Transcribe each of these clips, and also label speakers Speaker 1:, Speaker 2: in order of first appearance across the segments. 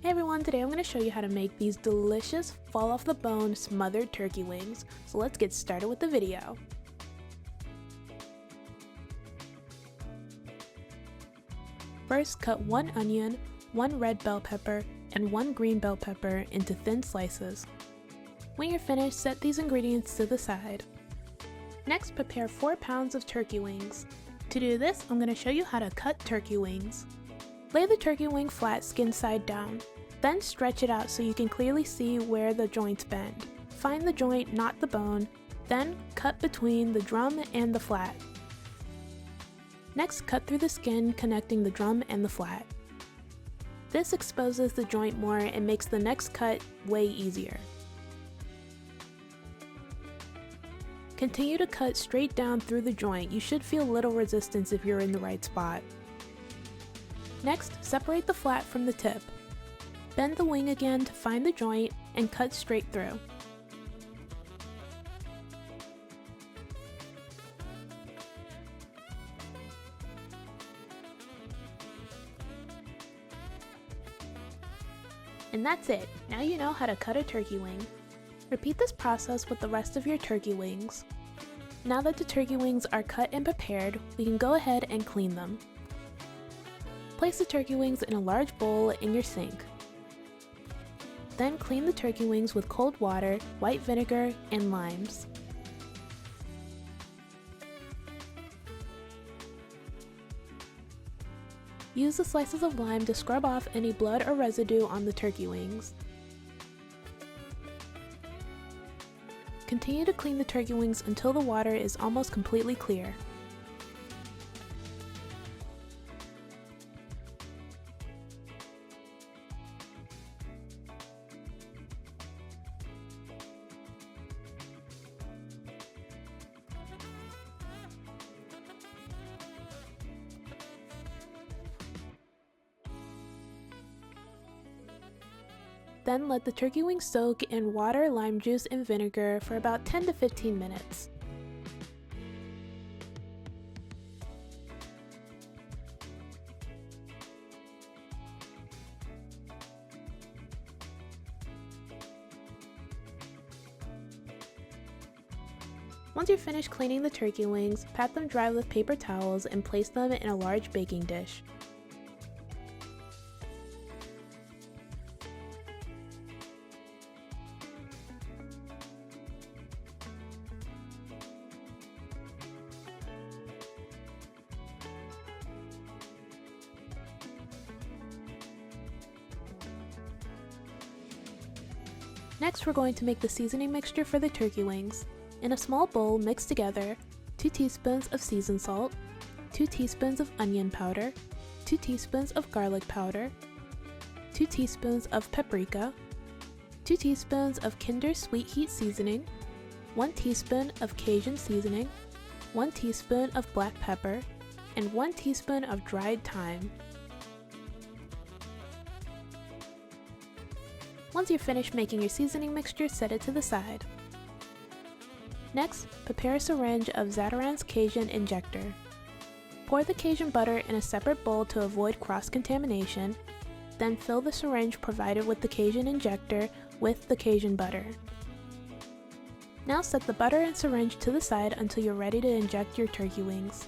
Speaker 1: Hey everyone, today I'm going to show you how to make these delicious fall off the bone smothered turkey wings. So let's get started with the video. First, cut 1 onion, 1 red bell pepper, and 1 green bell pepper into thin slices. When you're finished, set these ingredients to the side. Next, prepare 4 pounds of turkey wings. To do this, I'm going to show you how to cut turkey wings. Lay the turkey wing flat, skin side down. Then stretch it out so you can clearly see where the joints bend. Find the joint, not the bone, then cut between the drum and the flat. Next, cut through the skin connecting the drum and the flat. This exposes the joint more and makes the next cut way easier. Continue to cut straight down through the joint. You should feel little resistance if you're in the right spot. Next, separate the flat from the tip. Bend the wing again to find the joint and cut straight through. And that's it. Now you know how to cut a turkey wing. Repeat this process with the rest of your turkey wings. Now that the turkey wings are cut and prepared, we can go ahead and clean them. Place the turkey wings in a large bowl in your sink. Then clean the turkey wings with cold water, white vinegar, and limes. Use the slices of lime to scrub off any blood or residue on the turkey wings. Continue to clean the turkey wings until the water is almost completely clear. Then let the turkey wings soak in water, lime juice, and vinegar for about 10 to 15 minutes. Once you're finished cleaning the turkey wings, pat them dry with paper towels and place them in a large baking dish. Next, we're going to make the seasoning mixture for the turkey wings. In a small bowl, mix together 2 teaspoons of seasoned salt, 2 teaspoons of onion powder, 2 teaspoons of garlic powder, 2 teaspoons of paprika, 2 teaspoons of Kinder Sweet Heat seasoning, 1 teaspoon of Cajun seasoning, 1 teaspoon of black pepper, and 1 teaspoon of dried thyme. Once you're finished making your seasoning mixture, set it to the side. Next, prepare a syringe of Tsp Cajun Injector. Pour the Cajun butter in a separate bowl to avoid cross-contamination, then fill the syringe provided with the Cajun Injector with the Cajun butter. Now set the butter and syringe to the side until you're ready to inject your turkey wings.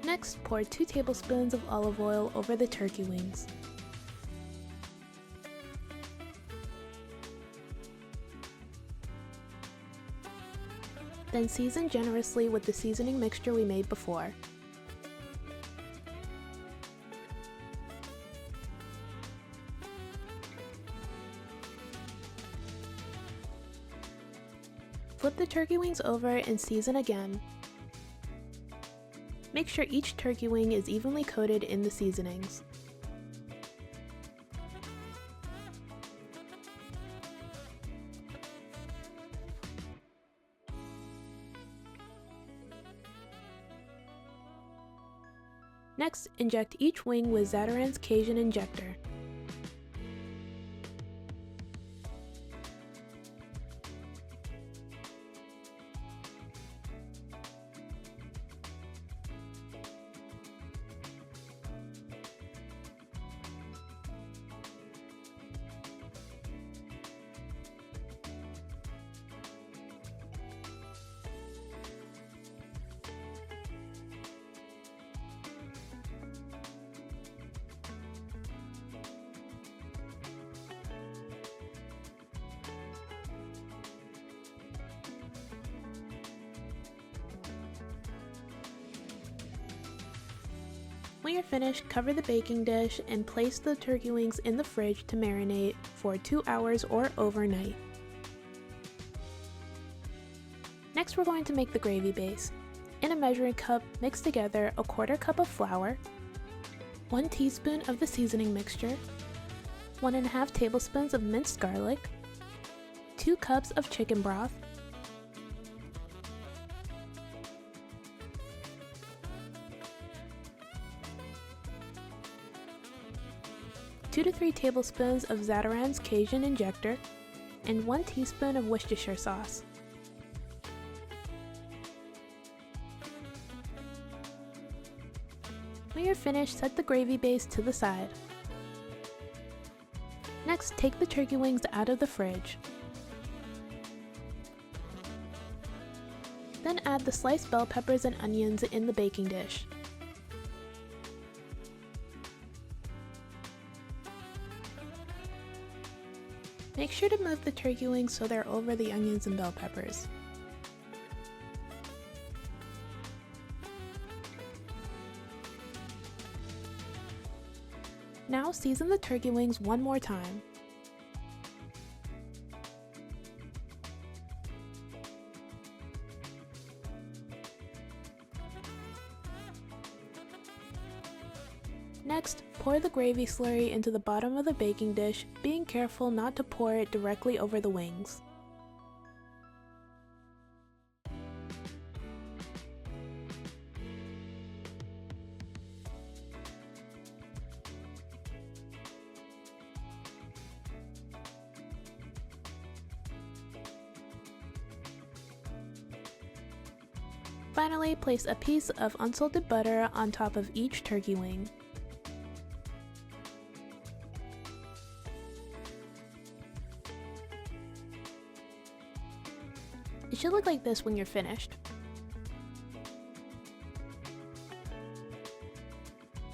Speaker 1: Next, pour 2 tablespoons of olive oil over the turkey wings. Then season generously with the seasoning mixture we made before. Flip the turkey wings over and season again. Make sure each turkey wing is evenly coated in the seasonings. Next, inject each wing with Tsp Cajun Injector. When you're finished, cover the baking dish and place the turkey wings in the fridge to marinate for 2 hours or overnight. Next, we're going to make the gravy base. In a measuring cup, mix together a 1/4 cup of flour, 1 teaspoon of the seasoning mixture, 1½ tablespoons of minced garlic, 2 cups of chicken broth, 2 to 3 tablespoons of Zatarain's Cajun Injector, and 1 teaspoon of Worcestershire sauce. When you're finished, set the gravy base to the side. Next, take the turkey wings out of the fridge. Then add the sliced bell peppers and onions in the baking dish. Make sure to move the turkey wings so they're over the onions and bell peppers. Now season the turkey wings one more time. Next, pour the gravy slurry into the bottom of the baking dish, being careful not to pour it directly over the wings. Finally, place a piece of unsalted butter on top of each turkey wing. It should look like this when you're finished.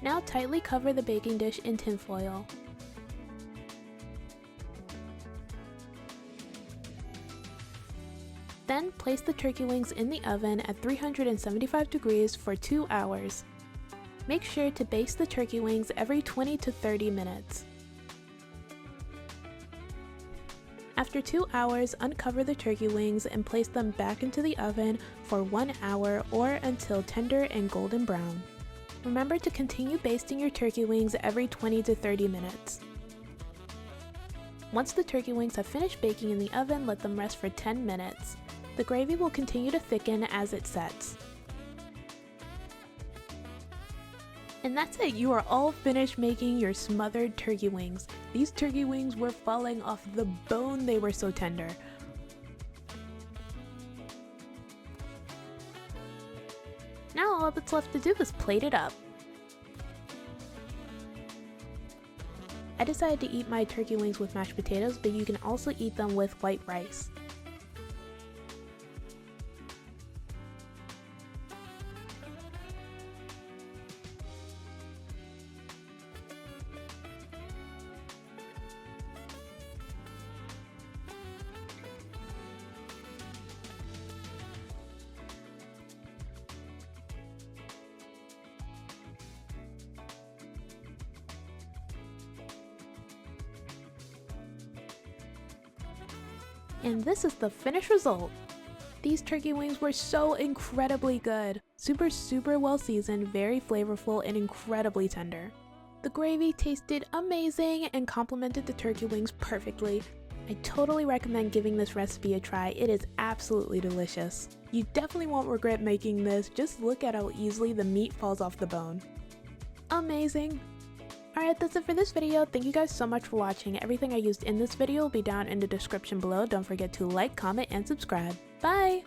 Speaker 1: Now tightly cover the baking dish in tin foil. Then place the turkey wings in the oven at 375 degrees for 2 hours. Make sure to baste the turkey wings every 20 to 30 minutes. After 2 hours, uncover the turkey wings and place them back into the oven for 1 hour or until tender and golden brown. Remember to continue basting your turkey wings every 20 to 30 minutes. Once the turkey wings have finished baking in the oven, let them rest for 10 minutes. The gravy will continue to thicken as it sets. And that's it, you are all finished making your smothered turkey wings. These turkey wings were falling off the bone, they were so tender. Now all that's left to do is plate it up. I decided to eat my turkey wings with mashed potatoes, but you can also eat them with white rice. And this is the finished result. These turkey wings were so incredibly good. Super well seasoned, very flavorful, and incredibly tender. The gravy tasted amazing and complemented the turkey wings perfectly. I totally recommend giving this recipe a try. It is absolutely delicious. You definitely won't regret making this. Just look at how easily the meat falls off the bone. Amazing! Alright, that's it for this video. Thank you guys so much for watching. Everything I used in this video will be down in the description below. Don't forget to like, comment, and subscribe. Bye!